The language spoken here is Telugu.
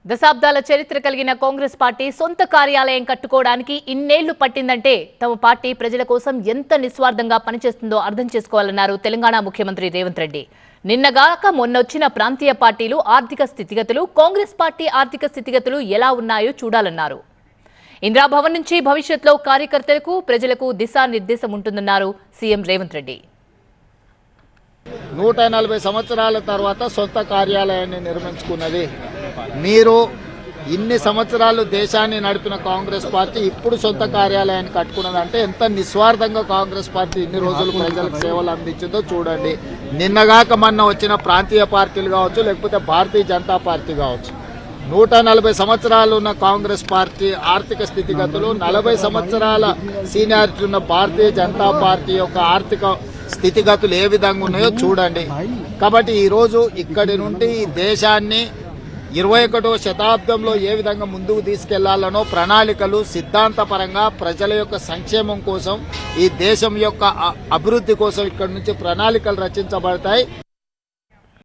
దశాబ్దాల చరిత్ర కలిగిన కాంగ్రెస్ పార్టీ సొంత కార్యాలయం కట్టుకోవడానికి ఇన్నేళ్లు పట్టిందంటే తమ పార్టీ ప్రజల కోసం ఎంత నిస్వార్థంగా పనిచేస్తుందో అర్థం చేసుకోవాలన్నారు తెలంగాణ ముఖ్యమంత్రి రేవంత్ రెడ్డి. నిన్నగాక మొన్నొచ్చిన ప్రాంతీయ పార్టీలు ఆర్థిక స్థితిగతులు, కాంగ్రెస్ పార్టీ ఆర్థిక స్థితిగతులు ఎలా ఉన్నాయో చూడాలన్నారు. ఇందిరాభవన్ నుంచి భవిష్యత్తులో కార్యకర్తలకు, ప్రజలకు దిశానిర్దేశం ఉంటుందన్నారు సీఎం రేవంత్ రెడ్డి. 140 సంవత్సరాల తర్వాత సొంత కార్యాలయాన్ని నిర్మించుకున్నది. మీరు ఇన్ని సంవత్సరాలు దేశాన్ని నడిపిన కాంగ్రెస్ పార్టీ ఇప్పుడు సొంత కార్యాలయాన్ని కట్టుకున్నదంటే ఎంత నిస్వార్థంగా కాంగ్రెస్ పార్టీ ఇన్ని రోజులు ప్రజలకు సేవలు అందించిందో చూడండి. నిన్నగాక మొన్న వచ్చిన ప్రాంతీయ పార్టీలు కావచ్చు, లేకపోతే భారతీయ జనతా పార్టీ కావచ్చు, 140 సంవత్సరాలు ఉన్న కాంగ్రెస్ పార్టీ ఆర్థిక స్థితిగతులు, 40 సంవత్సరాల సీనియారిటీ ఉన్న భారతీయ జనతా పార్టీ యొక్క ఆర్థిక స్థితిగతులు ఏ విధంగా ఉన్నాయో చూడండి. కాబట్టి ఈరోజు ఇక్కడి నుండి ఈ దేశాన్ని 21వ శతాబ్దంలో ఏ విధంగా ముందుకు తీసుకెళ్లాలనో ప్రణాళికలు సిద్ధాంతపరంగా ప్రజల యొక్క సంక్షేమం కోసం, ఈ దేశం యొక్క అభివృద్ధి కోసం ఇక్కడి నుంచి ప్రణాళికలు రచించబడతాయి.